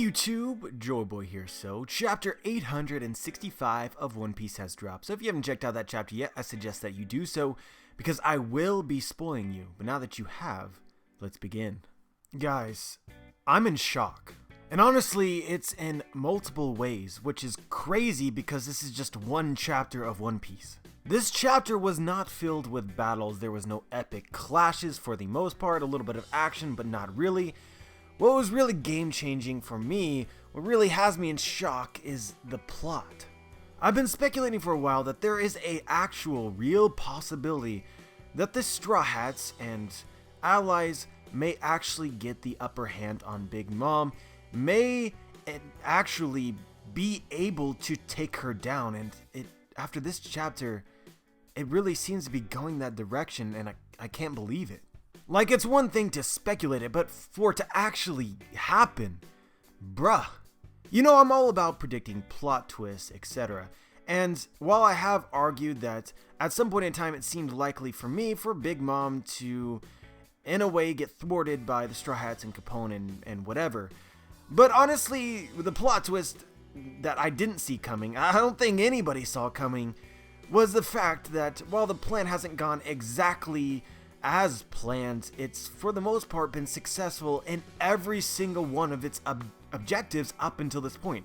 Hey YouTube, Joyboy here. So, chapter 865 of One Piece has dropped. So if you haven't checked out that chapter yet, I suggest that you do so, because I will be spoiling you. But now that you have, let's begin. Guys, I'm in shock. And honestly, it's in multiple ways, which is crazy because this is just one chapter of One Piece. This chapter was not filled with battles. There was no epic clashes for the most part, a little bit of action, but not really. What was really game-changing for me, what really has me in shock, is the plot. I've been speculating for a while that there is a actual, real possibility that the Straw Hats and allies may actually get the upper hand on Big Mom, may actually be able to take her down, and after this chapter, it really seems to be going that direction, and I can't believe it. Like, it's one thing to speculate it, but for it to actually happen, bruh. You know, I'm all about predicting plot twists, etc. And while I have argued that at some point in time it seemed likely for me for Big Mom to, in a way, get thwarted by the Straw Hats and Capone and whatever. But honestly, the plot twist that I didn't see coming, I don't think anybody saw coming, was the fact that while the plan hasn't gone exactly as planned, it's for the most part been successful in every single one of its objectives up until this point.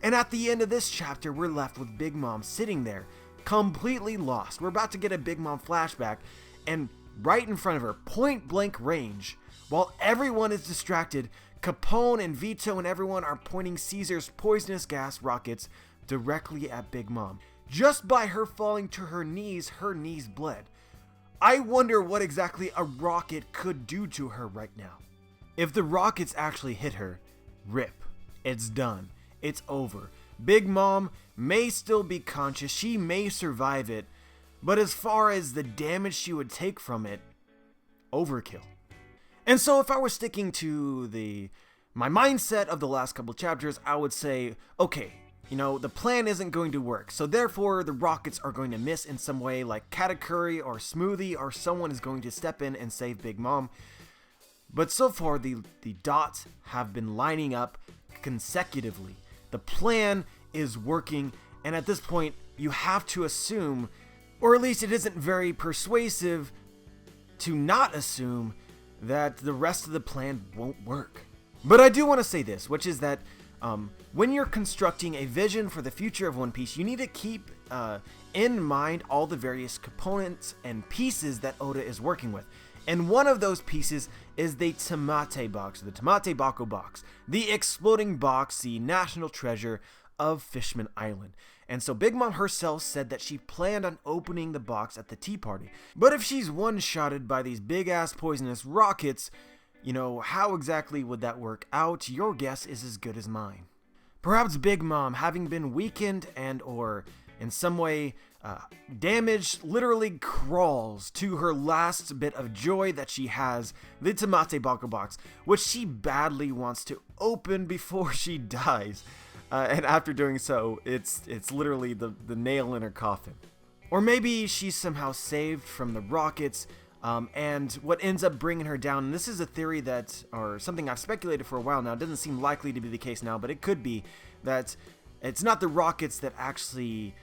And at the end of this chapter, we're left with Big Mom sitting there, completely lost. We're about to get a Big Mom flashback, and right in front of her, point blank range, while everyone is distracted, Capone and Vito and everyone are pointing Caesar's poisonous gas rockets directly at Big Mom. Just by her falling to her knees bled. I wonder what exactly a rocket could do to her right now. If the rockets actually hit her, rip. It's done. It's over. Big Mom may still be conscious, she may survive it, but as far as the damage she would take from it, overkill. And so if I were sticking to my mindset of the last couple chapters, I would say, okay, you know, the plan isn't going to work, so therefore the rockets are going to miss in some way, like Katakuri or Smoothie, or someone is going to step in and save Big Mom. But so far, the dots have been lining up consecutively. The plan is working, and at this point, you have to assume, or at least it isn't very persuasive to not assume, that the rest of the plan won't work. But I do want to say this, which is that when you're constructing a vision for the future of One Piece, you need to keep in mind all the various components and pieces that Oda is working with. And one of those pieces is the Tamate box, the Tamate Bako box, the exploding box, the national treasure of Fishman Island. And so Big Mom herself said that she planned on opening the box at the tea party. But if she's one-shotted by these big-ass poisonous rockets, you know, how exactly would that work out? Your guess is as good as mine. Perhaps Big Mom, having been weakened and or in some way damaged, literally crawls to her last bit of joy that she has, the Tamate Bako box, which she badly wants to open before she dies. And after doing so, it's literally the nail in her coffin. Or maybe she's somehow saved from the rockets, and what ends up bringing her down, and this is a theory that, or something I've speculated for a while now, it doesn't seem likely to be the case now, but it could be, that it's not the rockets that actually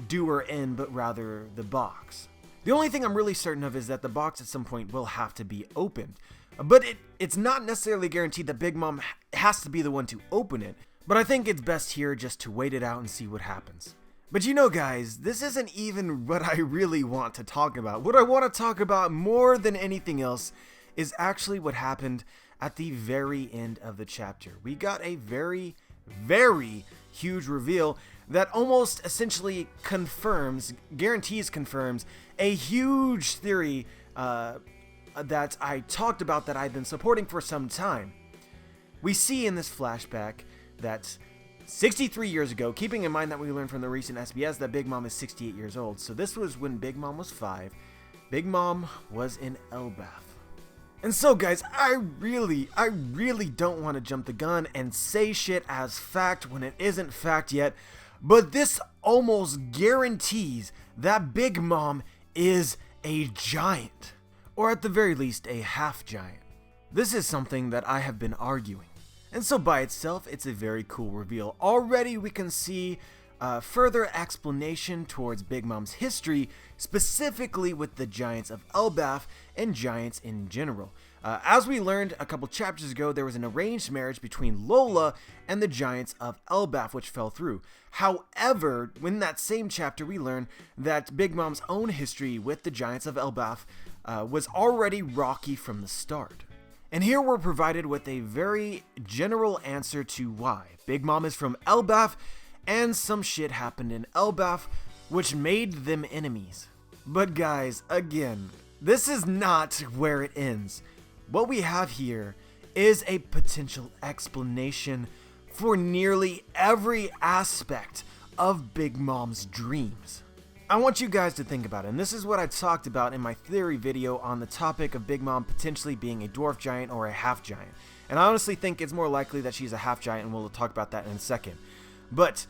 do her in, but rather the box. The only thing I'm really certain of is that the box at some point will have to be opened. But it's not necessarily guaranteed that Big Mom has to be the one to open it, but I think it's best here just to wait it out and see what happens. But you know, guys, this isn't even what I really want to talk about. What I want to talk about more than anything else is actually what happened at the very end of the chapter. We got a very, very huge reveal that almost essentially guarantees confirms a huge theory that I talked about, that I've been supporting for some time. We see in this flashback that 63 years ago, keeping in mind that we learned from the recent SBS that Big Mom is 68 years old, so this was when Big Mom was 5, Big Mom was in Elbaf. And so guys, I really don't want to jump the gun and say shit as fact when it isn't fact yet, but this almost guarantees that Big Mom is a giant, or at the very least a half giant. This is something that I have been arguing. And so by itself, it's a very cool reveal. Already we can see further explanation towards Big Mom's history, specifically with the giants of Elbaf and giants in general. As we learned a couple chapters ago, there was an arranged marriage between Lola and the giants of Elbaf, which fell through. However, in that same chapter, we learn that Big Mom's own history with the giants of Elbaf was already rocky from the start. And here we're provided with a very general answer to why. Big Mom is from Elbaf, and some shit happened in Elbaf, which made them enemies. But guys, again, this is not where it ends. What we have here is a potential explanation for nearly every aspect of Big Mom's dreams. I want you guys to think about it, and this is what I talked about in my theory video on the topic of Big Mom potentially being a dwarf giant or a half giant. And I honestly think it's more likely that she's a half giant, and we'll talk about that in a second. But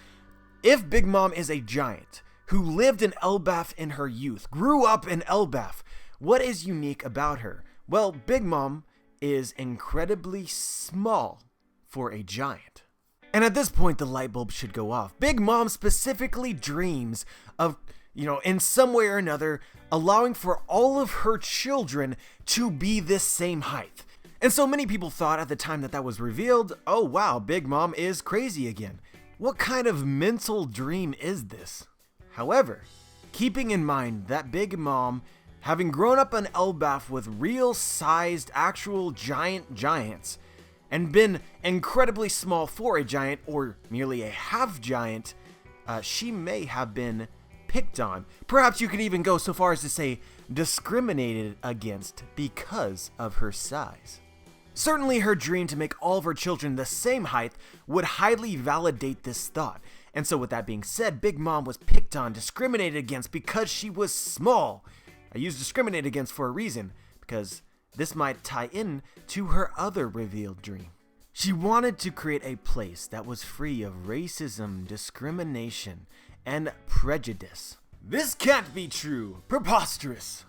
if Big Mom is a giant who lived in Elbaf in her youth, grew up in Elbaf, what is unique about her? Well, Big Mom is incredibly small for a giant. And at this point, the light bulb should go off. Big Mom specifically dreams of, in some way or another, allowing for all of her children to be this same height. And so many people thought at the time that was revealed, oh wow, Big Mom is crazy again. What kind of mental dream is this? However, keeping in mind that Big Mom, having grown up in Elbaf with real-sized actual giants, and been incredibly small for a giant, or merely a half-giant, she may have been picked on. Perhaps you could even go so far as to say discriminated against because of her size. Certainly her dream to make all of her children the same height would highly validate this thought. And so with that being said, Big Mom was picked on, discriminated against because she was small. I use discriminate against for a reason, because this might tie in to her other revealed dream. She wanted to create a place that was free of racism, discrimination, and prejudice. This can't be true. Preposterous.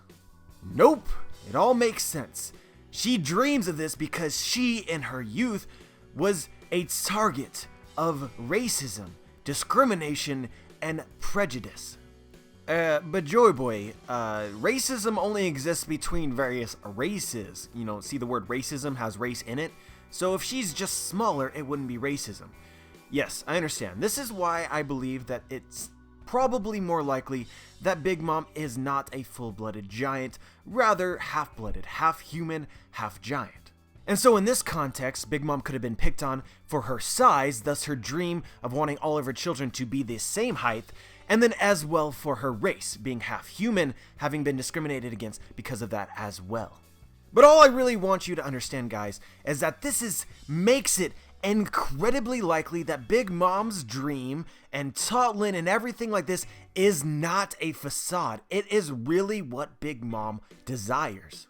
Nope, it all makes sense. She dreams of this because she, in her youth, was a target of racism, discrimination, and prejudice. But Joy Boy, racism only exists between various races. See the word racism has race in it. So if she's just smaller, it wouldn't be racism. Yes, I understand. This is why I believe that it's probably more likely that Big Mom is not a full-blooded giant, rather half-blooded, half-human, half-giant. And so in this context, Big Mom could have been picked on for her size, thus her dream of wanting all of her children to be the same height, and then as well for her race, being half-human, having been discriminated against because of that as well. But all I really want you to understand, guys, is that this makes it incredibly likely that Big Mom's dream and Totlin and everything like this is not a facade. It is really what Big Mom desires.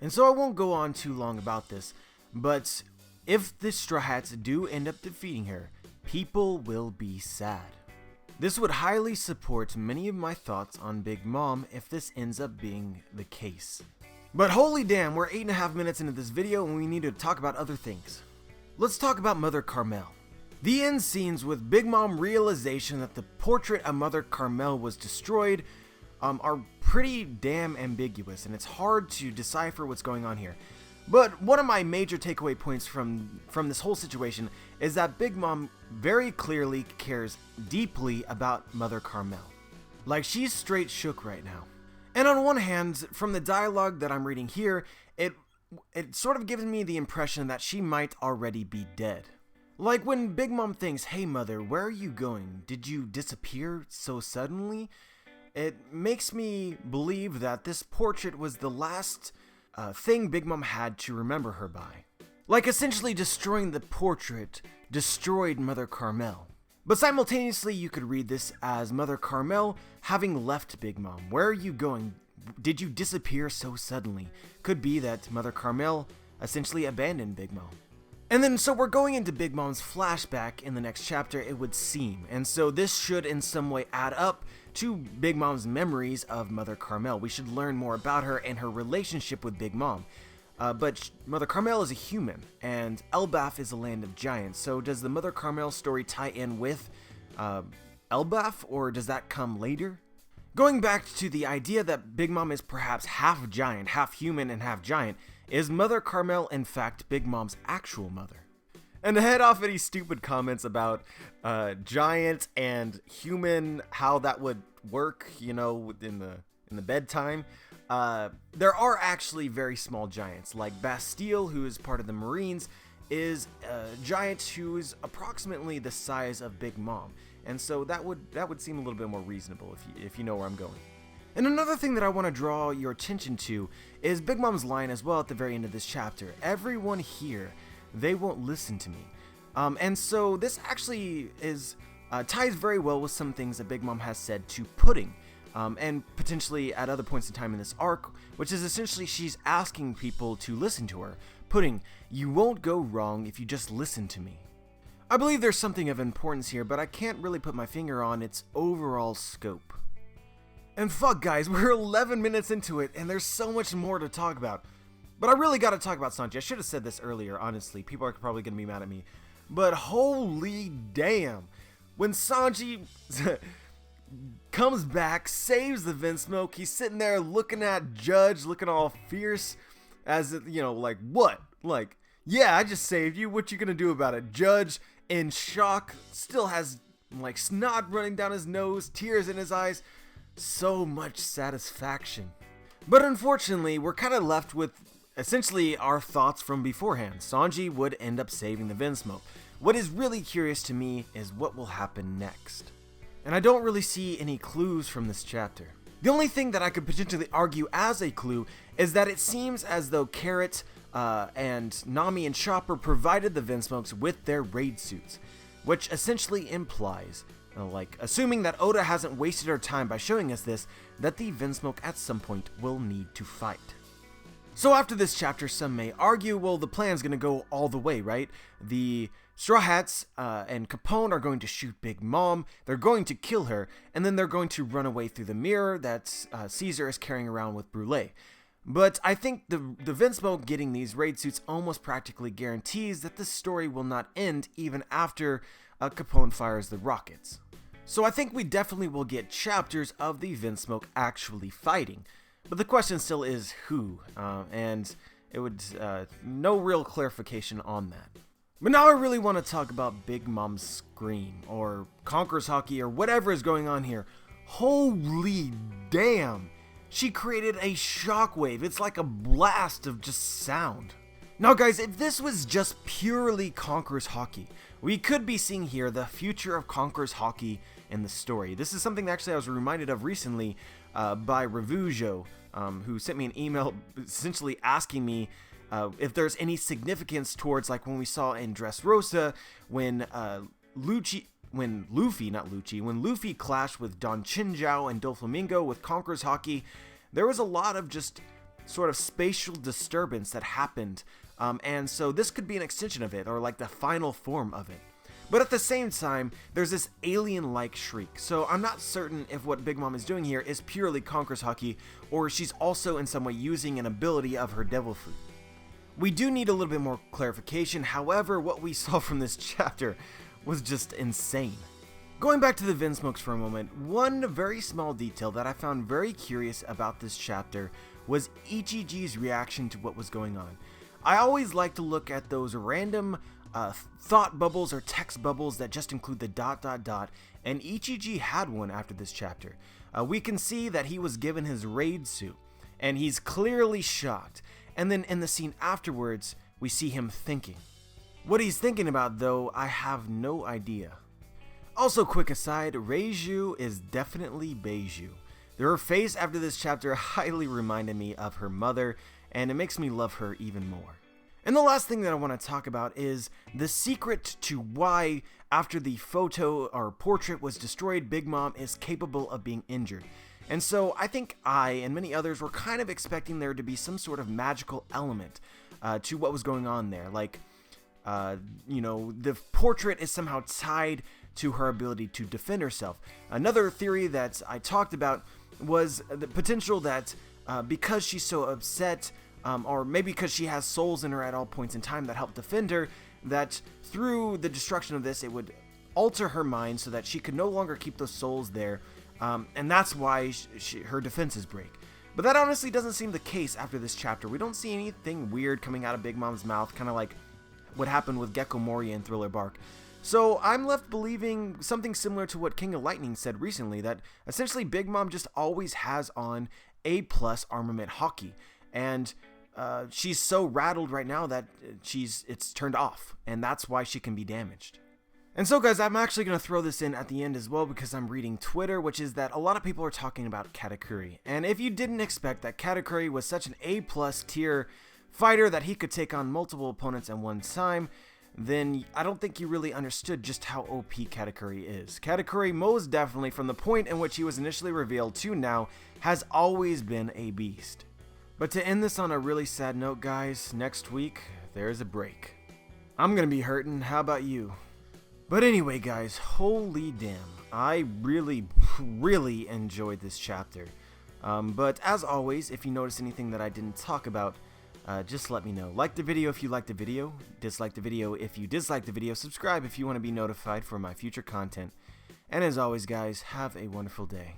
And so I won't go on too long about this, but if the Straw Hats do end up defeating her, people will be sad. This would highly support many of my thoughts on Big Mom if this ends up being the case. But holy damn, we're 8.5 minutes into this video and we need to talk about other things. Let's talk about Mother Carmel. The end scenes with Big Mom realization that the portrait of Mother Carmel was destroyed are pretty damn ambiguous, and it's hard to decipher what's going on here. But one of my major takeaway points from this whole situation is that Big Mom very clearly cares deeply about Mother Carmel. Like, she's straight shook right now. And on one hand, from the dialogue that I'm reading here, it sort of gives me the impression that she might already be dead. Like when Big Mom thinks, "Hey mother, where are you going? Did you disappear so suddenly?" It makes me believe that this portrait was the last thing Big Mom had to remember her by. Like essentially destroying the portrait destroyed Mother Carmel. But simultaneously you could read this as Mother Carmel having left Big Mom. Where are you going? Did you disappear so suddenly? Could be that Mother Carmel essentially abandoned Big Mom. And then so we're going into Big Mom's flashback in the next chapter, it would seem. And so this should in some way add up to Big Mom's memories of Mother Carmel. We should learn more about her and her relationship with Big Mom. But Mother Carmel is a human, and Elbaf is a land of giants. So does the Mother Carmel story tie in with Elbaf, or does that come later? Going back to the idea that Big Mom is perhaps half giant, half human, and half giant, is Mother Carmel in fact Big Mom's actual mother? And to head off any stupid comments about giant and human, how that would work, in the bedtime, there are actually very small giants, like Bastille, who is part of the Marines, is a giant who is approximately the size of Big Mom. And so that would seem a little bit more reasonable if you know where I'm going. And another thing that I want to draw your attention to is Big Mom's line as well at the very end of this chapter. Everyone here, they won't listen to me. And so this actually ties very well with some things that Big Mom has said to Pudding. And potentially at other points in time in this arc, which is essentially she's asking people to listen to her. Pudding, you won't go wrong if you just listen to me. I believe there's something of importance here, but I can't really put my finger on its overall scope. And fuck guys, we're 11 minutes into it, and there's so much more to talk about. But I really gotta talk about Sanji. I should have said this earlier, honestly. People are probably gonna be mad at me. But holy damn, when Sanji comes back, saves the Vinsmoke, he's sitting there looking at Judge, looking all fierce, as, like, what? Like, yeah, I just saved you, what you gonna do about it? Judge, in shock, still has, like, snot running down his nose, tears in his eyes, so much satisfaction. But unfortunately, we're kind of left with essentially our thoughts from beforehand. Sanji would end up saving the Vinsmoke. What is really curious to me is what will happen next. And I don't really see any clues from this chapter. The only thing that I could potentially argue as a clue is that it seems as though Carrot and Nami and Chopper provided the Vinsmokes with their raid suits, which essentially implies, assuming that Oda hasn't wasted her time by showing us this, that the Vinsmoke at some point will need to fight. So after this chapter, some may argue, well, the plan's gonna go all the way, right? The Straw Hats and Capone are going to shoot Big Mom, they're going to kill her, and then they're going to run away through the mirror that Caesar is carrying around with Brûlé. But I think the Vinsmoke getting these raid suits almost practically guarantees that the story will not end even after Capone fires the rockets. So I think we definitely will get chapters of the Vinsmoke actually fighting. But the question still is who, and it would, no real clarification on that. But now I really want to talk about Big Mom's scream, or Conqueror's Haki, or whatever is going on here. Holy damn! She created a shockwave. It's like a blast of just sound. Now guys, if this was just purely Conqueror's Haki, we could be seeing here the future of Conqueror's Haki in the story. This is something that actually I was reminded of recently by Revujo, who sent me an email essentially asking me if there's any significance towards, like, when we saw in Dressrosa, when Luffy clashed with Don Chinjao and Doflamingo with Conqueror's Haki, there was a lot of just sort of spatial disturbance that happened, and so this could be an extension of it, or like the final form of it. But at the same time, there's this alien-like shriek, so I'm not certain if what Big Mom is doing here is purely Conqueror's Haki, or she's also in some way using an ability of her devil fruit. We do need a little bit more clarification, however, what we saw from this chapter was just insane. Going back to the Vinsmokes for a moment, one very small detail that I found very curious about this chapter was Ichiji's reaction to what was going on. I always like to look at those random thought bubbles or text bubbles that just include the ... and Ichiji had one after this chapter. We can see that he was given his raid suit, and he's clearly shocked, and then in the scene afterwards, we see him thinking. What he's thinking about, though, I have no idea. Also, quick aside, Reiju is definitely Beiju. Her face after this chapter highly reminded me of her mother, and it makes me love her even more. And the last thing that I want to talk about is the secret to why, after the photo or portrait was destroyed, Big Mom is capable of being injured. And so I think I and many others were kind of expecting there to be some sort of magical element to what was going on there. Like, the portrait is somehow tied to her ability to defend herself. Another theory that I talked about was the potential that because she's so upset or maybe because she has souls in her at all points in time that help defend her, that through the destruction of this, it would alter her mind so that she could no longer keep those souls there, and that's why her defenses break. But that honestly doesn't seem the case after this chapter. We don't see anything weird coming out of Big Mom's mouth, kind of like what happened with Gecko Moria and Thriller Bark. So I'm left believing something similar to what King of Lightning said recently, that essentially Big Mom just always has on A+ armament hockey, and she's so rattled right now that it's turned off, and that's why she can be damaged. And so guys, I'm actually going to throw this in at the end as well because I'm reading Twitter, which is that a lot of people are talking about Katakuri. And if you didn't expect that Katakuri was such an A+ tier fighter that he could take on multiple opponents at one time, then I don't think you really understood just how OP Katakuri is. Katakuri most definitely, from the point in which he was initially revealed to now, has always been a beast. But to end this on a really sad note, guys, next week, there's a break. I'm going to be hurting, how about you? But anyway, guys, holy damn, I really enjoyed this chapter. But as always, if you notice anything that I didn't talk about, just let me know. Like the video if you liked the video, dislike the video if you dislike the video, subscribe if you want to be notified for my future content. And as always, guys, have a wonderful day.